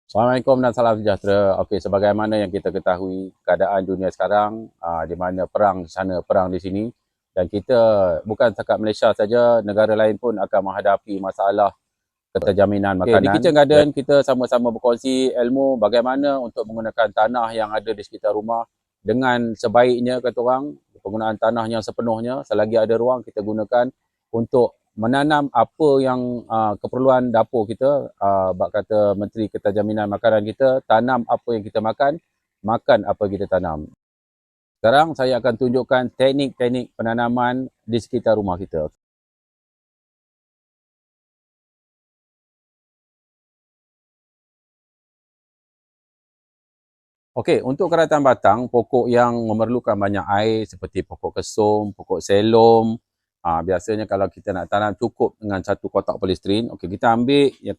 Assalamualaikum dan salam sejahtera. Okey, sebagaimana yang kita ketahui keadaan dunia sekarang, di mana perang di sana, perang di sini, dan kita bukan setakat Malaysia saja, negara lain pun akan menghadapi masalah keterjaminan makanan. Di Kitchen Garden kita sama-sama berkongsi ilmu bagaimana untuk menggunakan tanah yang ada di sekitar rumah dengan sebaiknya, kata orang, penggunaan tanah yang sepenuhnya. Selagi ada ruang, kita gunakan untuk menanam apa yang keperluan dapur kita. Bak kata Menteri Keterjaminan Makanan kita, tanam apa yang kita makan, makan apa kita tanam. Sekarang saya akan tunjukkan teknik-teknik penanaman di sekitar rumah kita. Okey, untuk keratan batang, pokok yang memerlukan banyak air seperti pokok kesum, pokok selom. Biasanya kalau kita nak tanam cukup dengan satu kotak polistirin. Okey, kita ambil yang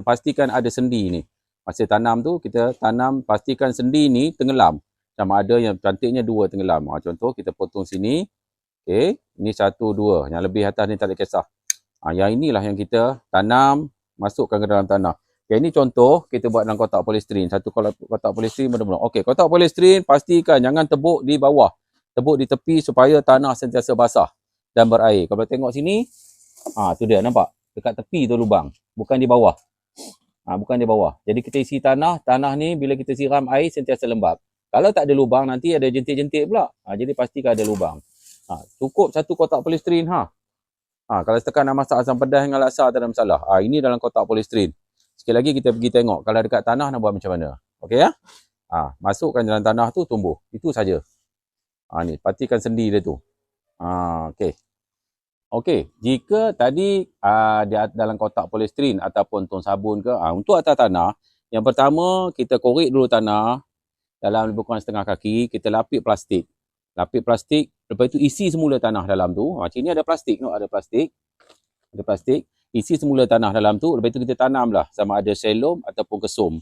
pastikan ada sendi ni. Masa tanam tu kita tanam, pastikan sendi ni tenggelam. Sama ada yang cantiknya dua tenggelam. Contoh kita potong sini. Okey, ni satu dua. Yang lebih atas ni tak ada kisah. Yang inilah yang kita tanam, masukkan ke dalam tanah. Okay, ini contoh kita buat dalam kotak polistirin. Satu kotak polistirin benar-benar. Okey, kotak polistirin pastikan jangan tebuk di bawah. Tebuk di tepi supaya tanah sentiasa basah dan berair. Kalau tengok sini, tu dia, nampak? Dekat tepi tu lubang, bukan di bawah. Bukan di bawah. Jadi kita isi tanah ni bila kita siram air sentiasa lembab. Kalau tak ada lubang nanti ada jentik-jentik pula. Jadi pastikan ada lubang. Cukup satu kotak polistirin. Kalau setakat nak masak asam pedas dengan laksa tak ada masalah. Ini dalam kotak polistirin. Sekali lagi kita pergi tengok kalau dekat tanah nak buat macam mana. Okey ya? Masukkan dalam tanah tu tumbuh. Itu saja. Ni pastikan sendi dia tu. Okey. Okey, jika tadi dalam kotak polistirin ataupun tong sabun ke, untuk atas tanah, yang pertama kita korek dulu tanah dalam lebih kurang setengah kaki, kita lapik plastik. Lapik plastik, lepas itu isi semula tanah dalam tu. Macam ni ada plastik, ada plastik. Ada plastik. Isi semula tanah dalam tu, lepas itu kita tanamlah sama ada selom ataupun kesum.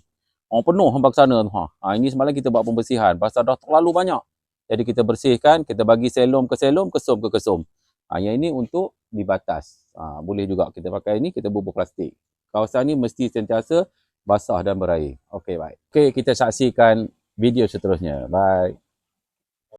Penuh hampa ke sana tu. Ini semalam kita buat pembersihan. Pasal dah terlalu banyak. Jadi kita bersihkan, kita bagi selom ke selom, kesum ke kesum. Yang ini untuk di batas. Boleh juga kita pakai ini, kita bubur plastik. Kawasan ni mesti sentiasa basah dan berair. Okey, baik. Okey, kita saksikan video seterusnya. Bye.